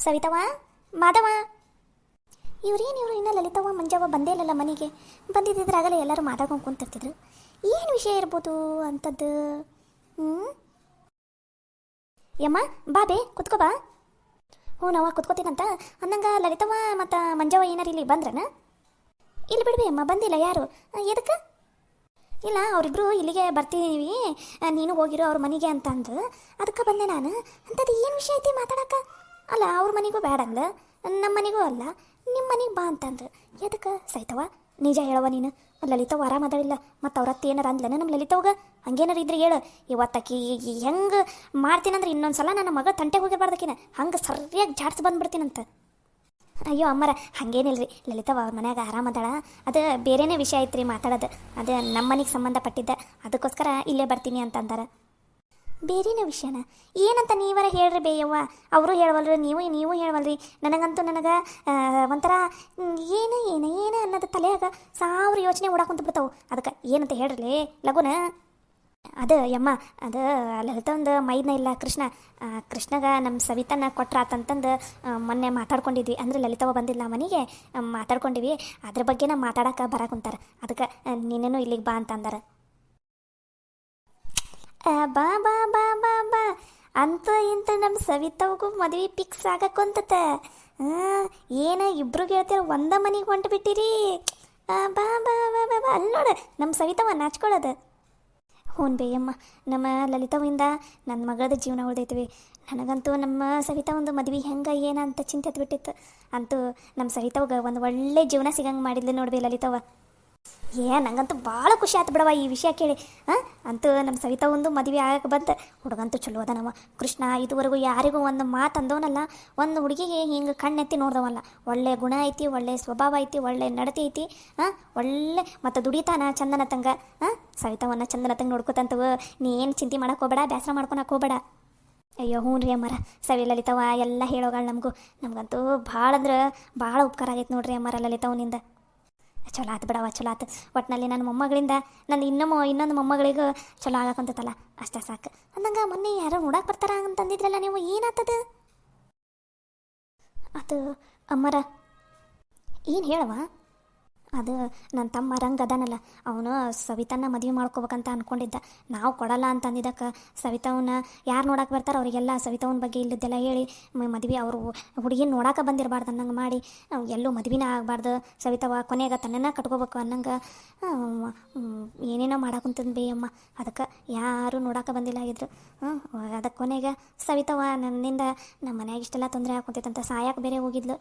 ಸವಿತವ, ಮಾಧವ, ಇವ್ರು ಇನ್ನೂ ಲಲಿತವ್ವ ಮಂಜವ್ವ ಬಂದೇ ಇಲ್ಲಲ್ಲ ಮನೆಗೆ. ಬಂದಿದ್ದಿದ್ರಾಗಲೇ ಎಲ್ಲರೂ ಮಾತಾಡ್ಕೊಂಡು ಕುಂತಿರ್ತಿದ್ರು. ಏನು ವಿಷಯ ಇರ್ಬೋದು ಅಂಥದ್ದು? ಹ್ಞೂ ಯಮ್ಮ, ಬಾ ಕುತ್ಕೋ ಬಾ. ಹ್ಞೂ ನಾವ ಕುತ್ಕೋತೀನಂತ ಅನ್ನಂಗ ಲಲಿತವ್ವ ಮತ್ತು ಮಂಜವ್ವ ಏನಾರು ಇಲ್ಲಿ ಬಂದ್ರನ? ಇಲ್ಲಿ ಬಿಡ್ಬಿ ಅಮ್ಮ, ಬಂದಿಲ್ಲ. ಯಾರು? ಎದಕ್ಕೆ? ಇಲ್ಲ, ಅವರಿಬ್ರು ಇಲ್ಲಿಗೆ ಬರ್ತೀವಿ, ನೀನು ಹೋಗಿರೋ ಅವ್ರ ಮನೆಗೆ ಅಂತ ಅಂದು ಅದಕ್ಕೆ ಬಂದೆ ನಾನು. ಅಂಥದ್ದು ಏನು ವಿಷಯ ಐತಿ ಮಾತಾಡಕ್ಕೆ? ಅಲ್ಲ, ಅವ್ರ ಮನೆಗೂ ಬೇಡ ಅಂದ, ನಮ್ಮ ಮನೆಗೂ ಅಲ್ಲ, ನಿಮ್ಮ ಮನೆಗೆ ಬಾ ಅಂತಂದ್ರೆ ಎದಕ್ಕೆ? ಸೈತವ, ನಿಜ ಹೇಳವ ನೀನು. ಲಲಿತವ್ ಆರಾಮದಳಿಲ್ಲ, ಮತ್ತು ಅವ್ರ ಅತ್ತೆ ಏನಾರ ಅಂದ್ಲೇನ ನಮ್ಮ ಲಲಿತವ್ಗೆ? ಹಂಗೇನಾರು ಇದ್ರೆ ಹೇಳು. ಇವತ್ತಾಕಿ ಹೆಂಗೆ ಮಾಡ್ತೀನಂದ್ರೆ ಇನ್ನೊಂದು ಸಲ ನನ್ನ ಮಗ ತಂಟೆಗೆ ಹೋಗಿರ್ಬಾರ್ದಕ್ಕಿನ ಹಂಗೆ ಸರಿಯಾಗಿ ಜಾಡ್ಸಿ ಬಂದ್ಬಿಡ್ತೀನಂತ. ಅಯ್ಯೋ ಅಮ್ಮರ, ಹಾಗೇನಿಲ್ರಿ, ಲಲಿತವ ಅವ್ರ ಮನ್ಯಾಗ ಆರಾಮದಾಳ. ಅದು ಬೇರೆನೇ ವಿಷಯ ಐತ್ರಿ ಮಾತಾಡೋದು. ಅದು ನಮ್ಮ ಮನೆಗೆ ಸಂಬಂಧಪಟ್ಟಿದ್ದ, ಅದಕ್ಕೋಸ್ಕರ ಇಲ್ಲೇ ಬರ್ತೀನಿ ಅಂತ ಅಂದಾರ. ಬೇರೆನೇ ವಿಷಯನ ಏನಂತ ನೀವರ ಹೇಳ್ರಿ ಬೇಯವ್ವ. ಅವರು ಹೇಳವಲ್ರಿ, ನೀವು ಹೇಳವಲ್ರಿ. ನನಗಂತೂ ಒಂಥರ ಏನು ಏನು ಏನು ಅನ್ನೋದು ತಲೆಯಾಗ ಸಾವಿರ ಯೋಚನೆ ಓಡಾಕೊಂತ ಬಿಡ್ತಾವೆ. ಅದಕ್ಕೆ ಏನಂತ ಹೇಳ್ರಿ ಲಗುನ. ಅದು ಯಮ್ಮ, ಅದು ಲಲಿತ ಒಂದು ಮೈದನ ಇಲ್ಲ ಕೃಷ್ಣಗ ನಮ್ಮ ಸವಿತನ ಕೊಟ್ರಾತಂತಂದು ಮೊನ್ನೆ ಮಾತಾಡ್ಕೊಂಡಿದ್ವಿ. ಅಂದರೆ ಲಲಿತವ ಬಂದಿಲ್ಲ ಮನೆಗೆ, ಮಾತಾಡ್ಕೊಂಡಿವಿ. ಅದ್ರ ಬಗ್ಗೆನ ಮಾತಾಡಕ್ಕೆ ಬರಾಕುಂತಾರೆ. ಅದಕ್ಕೆ ನೀನೇನು ಇಲ್ಲಿಗೆ ಬಾ ಅಂತ ಅಂದಾರ. ಬಾ ಬಾ ಬಾ ಬಾ ಬಾ ಅಂತ ಇಂತ ನಮ್ಮ ಸವಿತವ್ಗೂ ಮದುವೆ ಫಿಕ್ಸ್ ಆಗಕ್ಕಂತತೆ. ಏನು ಇಬ್ರು ಗೆಳತಿಯರು ಒಂದ ಮನೆಗೆ ಹೊಂಟು ಬಿಟ್ಟಿರಿ. ಬಾ ಬಾ ಬಾ ಬಾ ಬಾ ಅಲ್ಲಿ ನೋಡು ನಮ್ಮ ಸವಿತವ ನಾಚ್ಕೊಳ್ಳೋದು. ಹ್ಞೂ ಬೇಯಮ್ಮ, ನಮ್ಮ ಲಲಿತವಿಂದ ನನ್ನ ಮಗಳದ ಜೀವನ ಉಳ್ದೈತಿವಿ. ನನಗಂತೂ ನಮ್ಮ ಸವಿತಾ ಒಂದು ಮದುವೆ ಹೆಂಗೆ ಏನಂತ ಚಿಂತೆ ಹತ್ಬಿಟ್ಟಿತ್ತು. ಅಂತೂ ನಮ್ಮ ಸವಿತವ್ಗೆ ಒಂದು ಒಳ್ಳೆ ಜೀವನ ಸಿಗಂಗೆ ಮಾಡಿದ್ಲು ನೋಡ್ಬಿ ಲಲಿತವ. ನಂಗಂತೂ ಭಾಳ ಖುಷಿ ಆಯ್ತು ಬಿಡವ ಈ ವಿಷಯ ಕೇಳಿ. ಅಂತೂ ನಮ್ಮ ಸವಿತಾ ಒಂದು ಮದುವೆ ಆಗಕ್ಕೆ ಬಂತ. ಹುಡುಗಂತೂ ಚಲೋ ಅದ ಕೃಷ್ಣ. ಇದುವರೆಗೂ ಯಾರಿಗೂ ಒಂದು ಮಾತು ಅಂದವನಲ್ಲ, ಒಂದು ಹುಡುಗಿಗೆ ಹಿಂಗೆ ಕಣ್ಣೆತ್ತಿ ನೋಡ್ದವಲ್ಲ. ಒಳ್ಳೆ ಗುಣ ಐತಿ, ಒಳ್ಳೆ ಸ್ವಭಾವ ಐತಿ, ಒಳ್ಳೆ ನಡತೆ ಐತಿ. ಒಳ್ಳೆ ಮತ್ತು ದುಡಿತಾನ ಚಂದನ ತಂಗ. ಸವಿತಾವನ್ನ ಚಂದನ ತಂಗ ನೋಡ್ಕೊತಂತವು. ನೀ ಏನು ಚಿಂತೆ ಮಾಡಕ್ಕೆ ಹೋಗಬೇಡ, ಬೇಸರ ಮಾಡ್ಕೊಳಕ್ಕೆ ಹೋಗಬೇಡ. ಅಯ್ಯೋ ಹ್ಞೂ ರೀ ಅಮ್ಮರ, ಸವಿ ಲಲಿತವ ಎಲ್ಲ ಹೇಳೋಗಳು ನಮಗಂತೂ ಭಾಳ ಅಂದ್ರೆ ಭಾಳ ಉಪಕಾರ ಆಗೈತೆ ನೋಡ್ರಿ ಅಮ್ಮರ ಲಲಿತವನಿಂದ. ಚಲೋ ಆತು ಬಿಡವ, ಚಲೋ ಆತು. ಒಟ್ಟಿನಲ್ಲಿ ನನ್ನ ಮೊಮ್ಮಗಳಿಂದ ನನ್ನ ಇನ್ನೊಂದು ಮೊಮ್ಮಗಳಿಗೂ ಚಲೋ ಆಗಕ್ಕಂತಲ್ಲ, ಅಷ್ಟೇ ಸಾಕು. ಅಂದಂಗೆ ಮೊನ್ನೆ ಯಾರೋ ನೋಡಕ್ಕೆ ಬರ್ತಾರ ಅಂತಂದಿದ್ರಲ್ಲ ನೀವು, ಏನಾಗ್ತದ ಅದು ಅಮ್ಮರ? ಏನು ಹೇಳವ? ಅದು ನನ್ನ ತಮ್ಮ ರಂಗ ಅದಾನಲ್ಲ, ಅವನು ಸವಿತನ್ನ ಮದುವೆ ಮಾಡ್ಕೋಬೇಕಂತ ಅಂದ್ಕೊಂಡಿದ್ದ. ನಾವು ಕೊಡಲ್ಲ ಅಂತ ಅಂದಿದ್ದಕ್ಕೆ ಸವಿತವನ್ನ ಯಾರು ನೋಡಕ್ಕೆ ಬರ್ತಾರೋ ಅವರಿಗೆಲ್ಲ ಸವಿತವನ ಬಗ್ಗೆ ಇಲ್ಲದ್ದೆಲ್ಲ ಹೇಳಿ ಮದುವೆ ಅವರು ಹುಡುಗಿನ ನೋಡಕ್ಕೆ ಬಂದಿರಬಾರ್ದು ಅನ್ನಂಗೆ ಮಾಡಿ, ಎಲ್ಲೂ ಮದುವೆನೇ ಆಗಬಾರ್ದು ಸವಿತವ ಕೊನೆಗೆ ತನ್ನನ್ನು ಕಟ್ಕೋಬೇಕು ಅನ್ನಂಗೆ ಏನೇನೋ ಮಾಡಾಕುಂತಂದು ಬೇಯಮ್ಮ. ಅದಕ್ಕೆ ಯಾರೂ ನೋಡಕ್ಕೆ ಬಂದಿಲ್ಲ ಆಗಿದ್ರು. ಅದಕ್ಕೆ ಕೊನೆಗೆ ಸವಿತವ ನನ್ನಿಂದ ನಮ್ಮ ಮನ್ಯಾಗ ಇಷ್ಟೆಲ್ಲ ತೊಂದರೆ ಹಾಕುಂತೈತಂತ ಸಾಯಕ್ಕೆ ಬೇರೆ ಹೋಗಿದ್ಲು.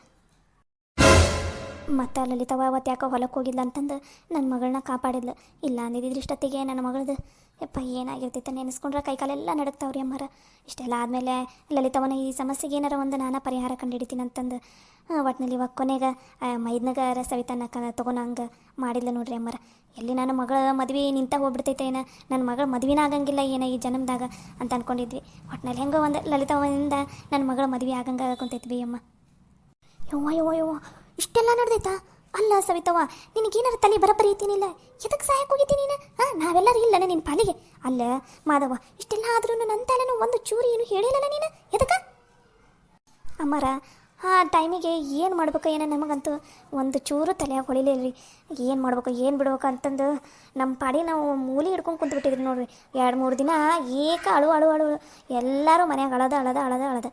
ಮತ್ತು ಲಲಿತವ ಅವತ್ತು ಯಾಕೋ ಹೊಲಕ್ಕೆ ಹೋಗಿಲ್ಲ ಅಂತಂದು ನನ್ನ ಮಗಳನ್ನ ಕಾಪಾಡಿದ್ಲು. ಇಲ್ಲ ಅಂದಿದ್ದಿದ್ರೆ ಇಷ್ಟೊತ್ತಿಗೆ ನನ್ನ ಮಗಳದು ಯಪ್ಪ ಏನಾಗಿರ್ತೈತೆ ನೆನೆಸ್ಕೊಂಡ್ರೆ ಕೈಕಾಲೆಲ್ಲ ನಡುಕ್ತಾವ್ರಿ ಅಮ್ಮರ. ಇಷ್ಟೆಲ್ಲ ಆದಮೇಲೆ ಲಲಿತವನ ಈ ಸಮಸ್ಯೆಗೆ ಏನಾರ ಒಂದು ನಾನು ಪರಿಹಾರ ಕಂಡುಹಿಡಿತೀನಿ ಅಂತಂದು ಒಟ್ಟಿನಲ್ಲಿ ಇವಾಗ ಕೊನೆಗೆ ಮೈದ್ನಗಾರ ಸವಿತನ ತೊಗೊಳಂಗೆ ಮಾಡಿದ್ಲು ನೋಡ್ರಿ ಅಮ್ಮರ. ಎಲ್ಲಿ ನನ್ನ ಮಗಳ ಮದುವೆ ನಿಂತ ಹೋಗ್ಬಿಡ್ತೈತೆ ಏನ, ನನ್ನ ಮಗಳ ಮದುವೆನ ಆಗಂಗಿಲ್ಲ ಏನ ಈ ಜನ್ಮದಾಗ ಅಂತ ಅಂದ್ಕೊಂಡಿದ್ವಿ. ಒಟ್ಟಿನಲ್ಲಿ ಹೆಂಗೋ ಒಂದು ಲಲಿತವನಿಂದ ನನ್ನ ಮಗಳ ಮದುವೆ ಆಗಂಗೆ ಆಗಕ್ಕಂತೈತಿ ಬಿ ಅಮ್ಮ. ಯವ್ವ ಇಷ್ಟೆಲ್ಲ ನಡೆದೈತಾ? ಅಲ್ಲ ಸವಿತವ್ವ, ನಿನಗೇನಾರು ತಲೆ ಬರಬರಿ ಐತೇನಿಲ್ಲ? ಎದಕ್ಕೆ ಸಹಾಯಕ್ಕೆ ಹೋಗಿದ್ದೀನಿ ನೀನು? ನಾವೆಲ್ಲರೂ ಇಲ್ಲನೇ ನಿನ್ನ ಪಾಲಿಗೆ. ಅಲ್ಲ ಮಾಧವ, ಇಷ್ಟೆಲ್ಲ ಆದ್ರೂ ನನ್ನ ತಲೆನೂ ಒಂದು ಚೂರು ಏನು ಹೇಳಿಲ್ಲಲ್ಲ ನೀನು? ಎದಕ್ಕೆ ಅಮ್ಮರ? ಆ ಟೈಮಿಗೆ ಏನು ಮಾಡ್ಬೇಕು ಏನೋ ನಮಗಂತೂ ಒಂದು ಚೂರು ತಲೆಯಾಗ ಹೊಳಿಲಿಲ್ಲ ರೀ. ಏನು ಮಾಡ್ಬೇಕು ಏನು ಬಿಡ್ಬೇಕು ಅಂತಂದು ನಮ್ಮ ಪಾಡಿ ನಾವು ಮೂಲಿ ಹಿಡ್ಕೊಂಡು ಕುಂತ್ಬಿಟ್ಟಿದ್ರಿ ನೋಡ್ರಿ. 2-3 ದಿನ ಏಕ ಅಳು ಅಳು ಅಳು ಎಲ್ಲರೂ ಮನ್ಯಾಗ ಅಳದ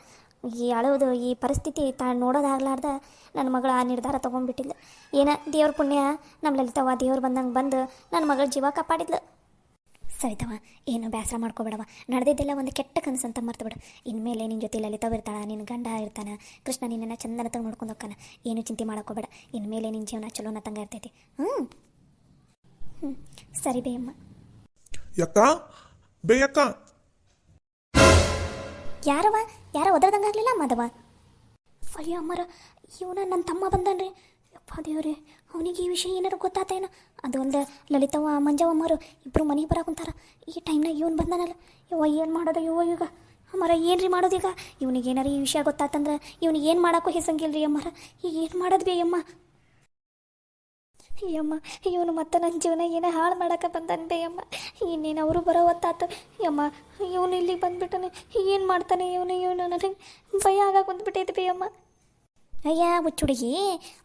ಈ ಅಳೋದು ಈ ಪರಿಸ್ಥಿತಿ ನೋಡೋದಾಗ್ಲಾರ್ದ ನನ್ನ ಮಗಳು ಆ ನಿರ್ಧಾರ ತೊಗೊಂಡ್ಬಿಟ್ಟಿದ್ಲು. ಏನ ದೇವ್ರ ಪುಣ್ಯ, ನಮ್ಮ ಲಲಿತವ್ವ ದೇವ್ರು ಬಂದಂಗೆ ಬಂದು ನನ್ನ ಮಗಳ ಜೀವ ಕಾಪಾಡಿದ್ಲು. ಸರಿತವ, ಏನು ಬೇಸರ ಮಾಡ್ಕೋಬೇಡವ. ನಡೆದಿದ್ದೆಲ್ಲ ಒಂದು ಕೆಟ್ಟ ಕನಸು ಅಂತ ಮರ್ತು ಬಿಡು. ಇನ್ಮೇಲೆ ನಿನ್ನ ಜೊತೆ ಲಲಿತವ್ ಇರ್ತಾಳ, ನಿನ್ನ ಗಂಡ ಇರ್ತಾನೆ, ಕೃಷ್ಣ ನಿನ್ನನ್ನು ಚಂದನ ತಂಗ ನೋಡ್ಕೊಂಡು ಹೋಗ್ತಾನೆ. ಏನು ಚಿಂತೆ ಮಾಡೋಕೋಬೇಡ. ಇನ್ಮೇಲೆ ನಿನ್ನ ಜೀವನ ಚಲೋನ ತಂಗ ಇರ್ತೈತಿ. ಸರಿ ಬೇಯಮ್ಮ. ಬೇಯಕ್ಕ ಯಾರೋ ಒದರ್ದಂಗಾಗಲಿಲ್ಲ ಮಾಧವ. ಅಯ್ಯೋ ಅಮ್ಮರ, ಇವನ ನನ್ನ ತಮ್ಮ ಬಂದನ್ರಿ. ಯಪ್ಪ ದೇವ್ರಿ, ಅವನಿಗೆ ಈ ವಿಷಯ ಏನಾರು ಗೊತ್ತಾತೇನೋ? ಅದು ಅಲ್ಲದೆ ಲಲಿತವ್ವ ಮಂಜವಮ್ಮರು ಇಬ್ಬರು ಮನೆಗೆ ಬರಾಕುಂತಾರ. ಈ ಟೈಮ್ನಾಗ ಇವನು ಬಂದಾನಲ್ಲ. ಏನು ಮಾಡೋದು ಈಗ ಅಮ್ಮರ? ಏನು ರೀ ಮಾಡೋದೀಗ? ಇವನಿಗೆ ಏನಾರು ಈ ವಿಷಯ ಗೊತ್ತಾತಂದ್ರೆ ಇವನಿಗೆ ಏನು ಮಾಡೋಕ್ಕೂ ಹೆಸಂಗಿಲ್ಲ ರೀ ಅಮ್ಮರ. ಈಗ ಏನು ಮಾಡೋದು ಬೇ ಅಮ್ಮ? ಯಮ್ಮ ಇವನು ಮತ್ತೆ ನನ್ನ ಜೀವನ ಏನೋ ಹಾಳು ಮಾಡಕ್ಕೆ ಬಂದಾನೆ ಬೇ ಅಮ್ಮ. ಇನ್ನೇನು ಅವರು ಬರೋ ಹೊತ್ತಾತು ಯಮ್ಮ. ಇವನು ಇಲ್ಲಿಗೆ ಬಂದ್ಬಿಟ್ಟನೆ, ಏನು ಮಾಡ್ತಾನೆ ಇವನು ನನಗೆ ಭಯ ಆಗ ಕುಂದ್ಬಿಟ್ಟೈತೆ ಬೇ ಅಮ್ಮ. ಅಯ್ಯ ಹುಚ್ಚುಡುಗಿ,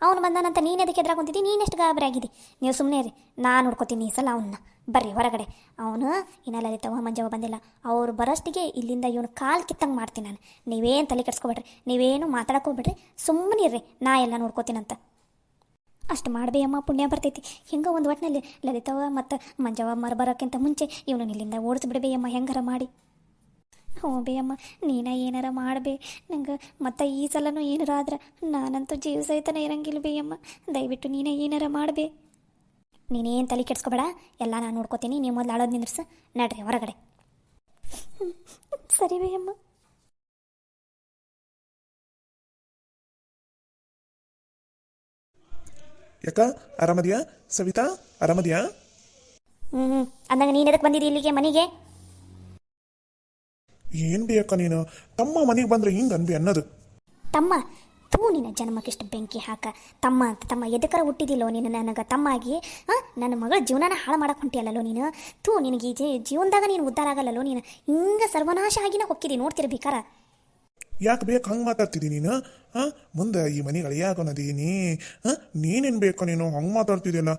ಅವನು ಬಂದಾನಂತ ನೀನು ಎದಕ್ಕೆ ಎದುರಾಗ ಕುಂತಿದ್ದಿ? ನೀನೆಷ್ಟು ಗಾಬರಿ ಆಗಿದ್ದಿ? ನೀವು ಸುಮ್ಮನೆ ರೀ, ನಾನು ನೋಡ್ಕೋತೀನಿ ಈ ಸಲ ಅವನ್ನ. ಬರ್ರಿ ಹೊರಗಡೆ. ಅವನು ಇನ್ನೆಲ್ಲ ಲಲಿತವ ಮಂಜವ ಬಂದಿಲ್ಲ, ಅವ್ರು ಬರೋಷ್ಟಿಗೆ ಇಲ್ಲಿಂದ ಇವನು ಕಾಲು ಕಿತ್ತಂಗೆ ಮಾಡ್ತೀನಿ ನಾನು. ನೀವೇನು ತಲೆ ಕೆಡ್ಸ್ಕೊಬೇಡ್ರಿ, ನೀವೇನು ಮಾತಾಡೋಕೋಬೇಡ್ರಿ, ಸುಮ್ಮನೆ ಇರ್ರಿ, ನಾ ಎಲ್ಲ ನೋಡ್ಕೋತೀನಂತ. ಅಷ್ಟು ಮಾಡಬೇ ಅಮ್ಮ, ಪುಣ್ಯ ಬರ್ತೈತಿ. ಹೆಂಗೆ ಒಂದು ಒಟ್ಟಿನಲ್ಲಿ ಲಲಿತವ ಮತ್ತು ಮಂಜವ ಬರೋಕ್ಕಿಂತ ಮುಂಚೆ ಇವನು ಇಲ್ಲಿಂದ ಓಡಿಸ್ಬಿಡ್ಬೇ ಅಮ್ಮ, ಹೆಂಗಾರ ಮಾಡಿ. ಹ್ಞೂ ಬೇ ಅಮ್ಮ, ನೀನ ಏನಾರ ಮಾಡಬೇ ನಂಗೆ. ಮತ್ತು ಈ ಸಲನೂ ಏನಾರ ಆದ್ರೆ ನಾನಂತೂ ಜೀವ ಸಹಿತನೇ ಇರಂಗಿಲ್ಲ ಬೇ ಅಮ್ಮ. ದಯವಿಟ್ಟು ನೀನೇ ಏನಾರ ಮಾಡಬೇ. ನೀನೇನು ತಲೆ ಕೆಡ್ಸ್ಕೊಬೇಡ, ಎಲ್ಲ ನಾನು ನೋಡ್ಕೋತೀನಿ. ನೀವು ಮೊದಲು ಆಳೋದು ನಿಂದ್ರಸ, ನಡ್ರಿ ಹೊರಗಡೆ. ಸರಿ ಬೇ ಅಮ್ಮ. ಯಾಕ ಆರಾಮದಿಯಾ ಸವಿತಾ? ಆರಾಮದಿಯಾ? ಅಂದಂಗೆ ನೀನು ಎದಕ್ಕೆ ಬಂದಿದ್ದೀ ಇಲ್ಲಿಗೆ ಮನೆಗೆ? ಏನು ಬೇಕ ನೀನು? ತಮ್ಮ ಮನೆಗೆ ಬಂದ್ರೆ ಹಿಂಗೆ ಅನ್ಬಿ ಅನ್ನೋದು. ತಮ್ಮ? ತೂ ನಿನ್ನ ಜನ್ಮಕ್ಕಿಷ್ಟು ಬೆಂಕಿ ಹಾಕ. ತಮ್ಮ ಅಂತ ತಮ್ಮ ಎದಕ್ಕರ ಹುಟ್ಟಿದಿಲ್ಲೋ ನೀನು ನನಗೆ ತಮ್ಮ ಆಗಿ? ನನ್ನ ಮಗಳ ಜೀವನನ ಹಾಳು ಮಾಡಕ್ಕೆ ಹೊಂಟಿಯಲ್ಲೋ ನೀನು. ತೂ ನಿನಗೆ ಈ ಜೀವನದಾಗ ನೀನು ಉದ್ಧಾರ ಆಗಲ್ಲಲ್ಲೋ ನೀನು. ಹಿಂಗೆ ಸರ್ವನಾಶ ಆಗಿನ ಹೊಕ್ಕಿದಿ ನೋಡ್ತಿರ್ಬೇಕಾರ. ಯಾಕೆ ಬೇಕು ಹಂಗೆ ಮಾತಾಡ್ತಿದ್ದೀನಿ ನೀನು? ಮುಂದೆ ಈ ಮನೆಗೆ ಅಳಿಯಾಗೋನದಿ ನೀನೇನು ಬೇಕೋ ನೀನು ಹಂಗೆ ಮಾತಾಡ್ತಿದ್ಯಲ್ಲ.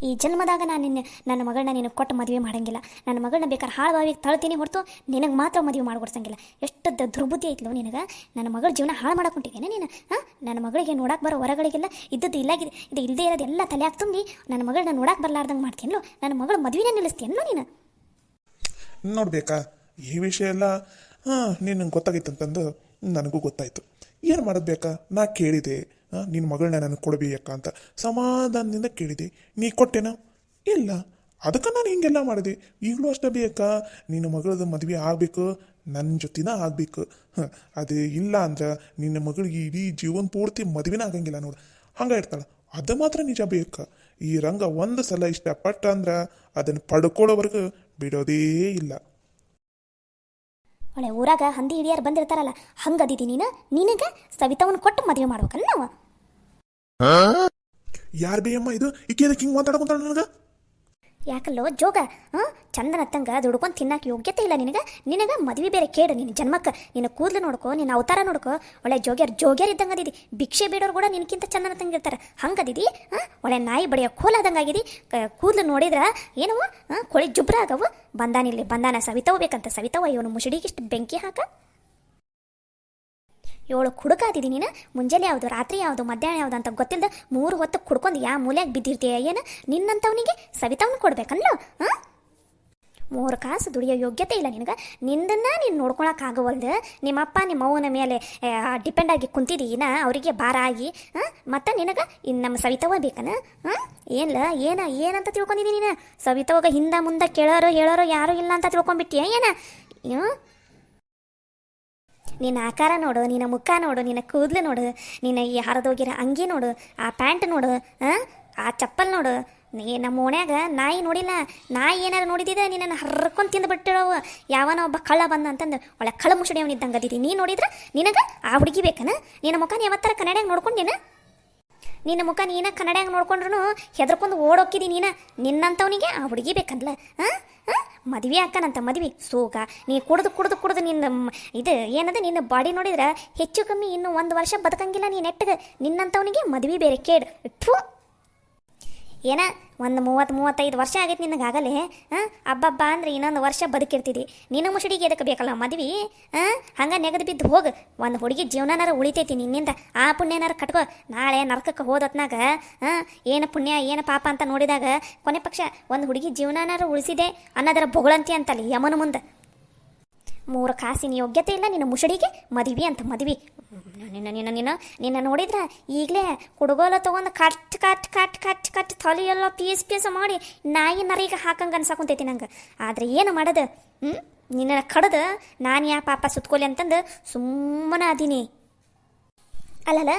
ಈ ಜನ್ಮದಾಗ ನಾನು ನನ್ನ ಮಗಳನ್ನ ನಿನಗೆ ಕೊಟ್ಟು ಮದುವೆ ಮಾಡೋಂಗಿಲ್ಲ. ನನ್ನ ಮಗಳನ್ನ ಬೇಕಾದ್ರೆ ಹಾಳು ಬಾವಿಗೆ ತಳ್ತೀನಿ ಹೊರತು ನಿನಗೆ ಮಾತ್ರ ಮದುವೆ ಮಾಡ್ಕೊಡ್ಸಂಗಿಲ್ಲ. ಎಷ್ಟು ದುರ್ಬುದ್ಧಿ ಐತ್ಲೋ ನಿನಗೆ. ನನ್ನ ಮಗಳ ಜೀವನ ಹಾಳು ಮಾಡಕ್ಕೊಂಡಿದ್ದೇನೆ ನೀನು. ನನ್ನ ಮಗಳಿಗೆ ನೋಡಕ್ಕೆ ಬರೋ ಹೊರಗಳಿಗೆಲ್ಲ ಇದ್ದದ್ದು ಇಲ್ಲಾಗಿದೆ, ಇದು ಇಲ್ಲದೇ ಇರೋದು ಎಲ್ಲ ತಲೆ ತುಂಬಿ ನನ್ನ ಮಗಳನ್ನ ನೋಡಕ್ಕೆ ಬರಲಾರ್ದಂಗೆ ಮಾಡ್ತೀನೋ. ನನ್ನ ಮಗಳ ಮದುವೆನೇ ನಿಲ್ಲಿಸ್ತೀನೋ ನೀನು. ನೋಡ್ಬೇಕಾ ಈ ವಿಷಯ ಎಲ್ಲ ನಿನಗೆ ಗೊತ್ತಾಗಿತ್ತಂತಂದು ನನಗೂ ಗೊತ್ತಾಯಿತು. ಏನು ಮಾಡೋದು ಬೇಕಾ? ನಾ ಕೇಳಿದೆ ನಿನ್ನ ಮಗಳನ್ನ ನನಗೆ ಕೊಡಬೇಕ ಅಂತ, ಸಮಾಧಾನದಿಂದ ಕೇಳಿದೆ. ನೀ ಕೊಟ್ಟೆನ? ಇಲ್ಲ. ಅದಕ್ಕೆ ನಾನು ಹಿಂಗೆಲ್ಲ ಮಾಡಿದೆ. ಈಗಲೂ ಅಷ್ಟೇ ಬೇಕಾ? ನಿನ್ನ ಮಗಳದ್ದು ಮದುವೆ ಆಗಬೇಕು, ನನ್ನ ಜೊತೆನ ಆಗಬೇಕು. ಅದು ಇಲ್ಲ ಅಂದ್ರೆ ನಿನ್ನ ಮಗಳಿಗೆ ಇಡೀ ಜೀವನ ಪೂರ್ತಿ ಮದುವೆನ ಆಗಂಗಿಲ್ಲ ನೋಡು, ಹಂಗೆ ಇರ್ತಾಳೆ. ಅದು ಮಾತ್ರ ನಿಜ ಬೇಕಾ? ಈ ರಂಗ ಒಂದು ಸಲ ಇಷ್ಟಪಟ್ಟ ಅಂದ್ರೆ ಅದನ್ನು ಪಡ್ಕೊಳ್ಳೋವರೆಗೂ ಬಿಡೋದೇ ಇಲ್ಲ. ಒಳ್ಳೆ ಊರಾಗ ಹಂದಿ ಹಿಡಿಯಾರು ಬಂದಿರ್ತಾರಲ್ಲ, ಹಂಗದಿದಿ ನೀನು. ನಿನಗೆ ಸವಿತವನ್ನ ಕೊಟ್ಟು ಮದುವೆ ಮಾಡ್ಬೇಕಲ್ಲ ನಾವು. ಯಾರು ಬೇಯಮ್ಮ ಇದು? ಈಕೆ ಅದಕ್ಕೆ ಹಿಂಗೆ ಮಾತಾಡ್ಕೊಂತಾಳ ನನಗೆ? ಯಾಕಲ್ಲೋ ಜೋಗ, ಚಂದನತ್ತಂಗ ದುಡ್ಕೊಂಡು ತಿನ್ನಕ್ಕೆ ಯೋಗ್ಯತೆ ಇಲ್ಲ ನಿನಗೆ ಮದುವೆ ಬೇರೆ ಕೇಡು. ನಿನ್ನ ಜನ್ಮಕ್ಕೆ ನಿನ್ನ ಕೂದಲು ನೋಡ್ಕೋ, ನಿನ್ನ ಅವತಾರ ನೋಡ್ಕೋ. ಒಳ್ಳೆ ಜೋಗ್ಯಾರ ಇದ್ದಂಗೆ ಅದಿದಿ. ಭಿಕ್ಷೆ ಬೇಡೋರು ಕೂಡ ನಿನಕ್ಕಿಂತ ಚಂದನತ್ತಂಗೆ ಇರ್ತಾರೆ, ಹಂಗದಿದಿ. ಒಳ್ಳೆ ನಾಯಿ ಬಡಿಯೋ ಕೋಲಾದಂಗೆ ಆಗಿದಿ. ಕೂದಲು ನೋಡಿದ್ರೆ ಏನವ ಕೊಳಿ ಜುಬ್ರ ಆಗವು. ಬಂದಾನ ಸವಿತವ ಬೇಕಂತ. ಸವಿತವ ಇವನು ಮುಸುಡಿಗಿಷ್ಟು ಬೆಂಕಿ ಹಾಕ. 7 ಕುಡುಕಾದಿದಿ ನೀನು. ಮುಂಜಾನೆ ಯಾವುದು, ರಾತ್ರಿ ಯಾವುದು, ಮಧ್ಯಾಹ್ನ ಯಾವುದು ಅಂತ ಗೊತ್ತಿಲ್ಲದ 3 ಹೊತ್ತು ಕುಡ್ಕೊಂಡು ಯಾವ ಮೂಲೆಯಾಗ ಬಿದ್ದಿರ್ತೀಯ ಏನು? ನಿನ್ನಂಥವನಿಗೆ ಸವಿತವನ್ನ ಕೊಡ್ಬೇಕಲ್ಲೋ? 3 ಕಾಸು ದುಡಿಯೋ ಯೋಗ್ಯತೆ ಇಲ್ಲ ನಿನಗೆ. ನಿಂದನ್ನು ನೀನು ನೋಡ್ಕೊಳಕ್ಕಾಗವಲ್ದು. ನಿಮ್ಮಪ್ಪ ನಿಮ್ಮ ಅವ್ವನ ಮೇಲೆ ಡಿಪೆಂಡ್ ಆಗಿ ಕುಂತಿದ್ದೀನ, ಅವರಿಗೆ ಭಾರ ಆಗಿ. ಮತ್ತು ನಿನಗೆ ಇನ್ನು ನಮ್ಮ ಸವಿತವ ಬೇಕನ? ಏನಂತ ತಿಳ್ಕೊಂಡಿದ್ದೀನಿ ನೀನು? ಸವಿತವಾಗ ಹಿಂದೆ ಮುಂದೆ ಹೇಳೋರು ಯಾರೂ ಇಲ್ಲ ಅಂತ ತಿಳ್ಕೊಂಬಿಟ್ಟಿಯ ಏನು? ನಿನ್ನ ಆಕಾರ ನೋಡು, ನಿನ್ನ ಮುಖ ನೋಡು, ನಿನ್ನ ಕೂದಲು ನೋಡು, ನಿನ್ನ ಈ ಹರಿದೋಗಿರೋ ಅಂಗಿ ನೋಡು, ಆ ಪ್ಯಾಂಟ್ ನೋಡು, ಆ ಚಪ್ಪಲ್ ನೋಡು. ನಮ್ಮ ಓಣ್ಯಾಗ ನಾಯಿ ನೋಡಿಲ್ಲ. ನಾಯಿ ಏನಾರು ನೋಡಿದಿದೆ ನಿನ್ನನ್ನು ಹರ್ಕೊಂಡು ತಿಂದು ಬಿಟ್ಟಿರೋವು. ಯಾವನೋ ಒಬ್ಬ ಕಳ್ಳ ಬಂದ ಅಂತಂದು ಒಳ್ಳೆ ಕಳ್ಳ ಮುಸುಡಿ ಅವನಿದ್ದಂಗೆ ಅದಿದಿ. ನೀನು ನೋಡಿದ್ರೆ ನಿನಗೆ ಆ ಹುಡುಗಿ ಬೇಕನ? ನಿನ್ನ ಮುಖ ಯಾವತ್ತರ ಕನ್ನಡಿಯಾಗ ನೋಡ್ಕೊಂಡೇನ? ನಿನ್ನ ಮುಖ ನೀನ ಕನ್ನಡಿಯಾಗ ನೋಡ್ಕೊಂಡ್ರು ಹೆದರ್ಕೊಂಡು ಓಡೋಕ್ಕಿದಿ ನೀನು. ನಿನ್ನಂಥವನಿಗೆ ಆ ಹುಡುಗಿ ಬೇಕಂದ್ಲ? ಮದುವೆ ಅಕ್ಕನಂತ ಮದುವೆ ಸೋಗ. ನೀ ಕುಡ್ದು ನಿನ್ನ ಇದು ಏನದ, ನಿನ್ನ ಬಾಡಿ ನೋಡಿದ್ರೆ ಹೆಚ್ಚು ಕಮ್ಮಿ ಇನ್ನು 1 ವರ್ಷ ಬದುಕಂಗಿಲ್ಲ ನೀನು ನೆಟ್ಟಗೆ. ನಿನ್ನಂಥವನಿಗೆ ಮದುವೆ ಬೇರೆ ಕೇಡು. ಏನ ಒಂದು 30-35 ವರ್ಷ ಆಗೈತೆ ನಿನಗಾಗಲೇ. ಹಬ್ಬ ಅಂದ್ರೆ ಇನ್ನೊಂದು ವರ್ಷ ಬದುಕಿರ್ತಿದ್ದಿ. ನಿನ್ನ ಮುಸುಡಿಗೆ ಎದಕ್ಕೆ ಬೇಕಲ್ಲ ಮದ್ವೆ? ಹಂಗೆ ನೆಗದು ಬಿದ್ದು ಹೋಗು. ಒಂದು ಹುಡುಗಿ ಜೀವನನಾರ ಉಳಿತೈತಿ ನಿನ್ನಿಂದ. ಆ ಪುಣ್ಯನಾರ ಕಟ್ಕೋ. ನಾಳೆ ನರಕಕ್ಕೆ ಹೋದೊತ್ನಾಗ ಏನು ಪುಣ್ಯ ಏನು ಪಾಪ ಅಂತ ನೋಡಿದಾಗ ಕೊನೆ ಪಕ್ಷ ಒಂದು ಹುಡುಗಿ ಜೀವನನಾರ ಉಳಿಸಿದೆ ಅನ್ನೋದರ ಬೊಗಳಂತಿ ಅಂತಲ್ಲಿ ಯಮನ ಮುಂದೆ. 3 ಕಾಸಿನ ಯೋಗ್ಯತೆ ಇಲ್ಲ ನಿನ್ನ ಮುಸುಡಿಗೆ ಮದುವೆ ಅಂತ ಮದುವೆ. ನಿನ್ನ ನೋಡಿದ್ರೆ ಈಗಲೇ ಕುಡುಗೋಲ ತೊಗೊಂಡು ಕಟ್ ತಲೆಯೆಲ್ಲ ಪೀಸ್ ಮಾಡಿ ನಾಯಿ ನರಿಗೆ ಹಾಕಂಗೆ ಅನ್ಸಾಕೊಂತೈತಿ ನಂಗೆ. ಆದರೆ ಏನು ಮಾಡೋದು? ನಿನ್ನ ಕಡ್ದು ನಾನು ಯಾ ಪಾಪ ಸುತ್ಕೊಲಿ ಅಂತಂದು ಸುಮ್ಮನೆ ಅದೀನಿ. ಅಲ್ಲಲ್ಲ,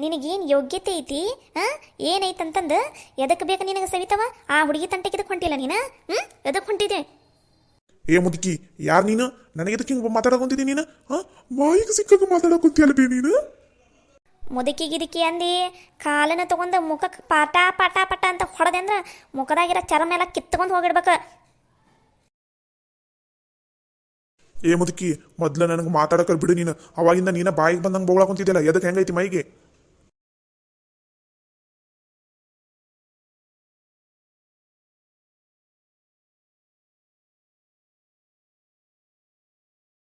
ನಿನಗೇನು ಯೋಗ್ಯತೆ ಐತಿ? ಏನೈತಂತಂದು ಎದಕ್ಕೆ ಬೇಕು ನಿನಗೆ ಸವಿತವ? ಆ ಹುಡುಗಿ ತಂಟೆಗೆ ಇದಕ್ಕೆ ಹೊಂಟಿಲ್ಲ ನೀನು? ಎದಕ್ಕೆ ಹೊಂಟಿದೆ? ಏ ಮುದುಕಿ, ಯಾರು ನೀನು? ನನಗೆ ಇದಕ್ಕೆ ಹಿಂಗೆ ಮಾತಾಡಕೊಂತಿದ್ದೀನಿ ನೀನು? ಬಾಯಿಗೆ ಸಿಕ್ಕಾಗ ಮಾತಾಡಕೊಂತಿಯಲ್ಲ ಬೇ ನೀನು? ಮುದುಕಿ ಗಿದುಕಿ ಅಂದು ಕಾಲನ್ನ ತೊಗೊಂಡು ಮುಖಕ್ಕೆ ಪಾಟ ಪಾಟ ಪಟ ಅಂತ ಹೊಡೆದೆ ಅಂದ್ರೆ ಮುಖದಾಗಿರೋ ಚರ್ಮ ಎಲ್ಲ ಕಿತ್ಕೊಂಡು ಹೋಗಿಡ್ಬೇಕು. ಏ ಮುದುಕಿ ಮೊದ್ಲು ನನಗೆ ಮಾತಾಡಕರ್ ಬಿಡು ನೀನು. ಅವಾಗಿಂದ ನೀನ ಬಾಯಿಗೆ ಬಂದಂಗೆ ಬೋಳಾಕೊಂತಿದ್ಯಲ್ಲ, ಎದಕ್ಕೆ ಹೆಂಗೈತಿ ಮೈಗೆ?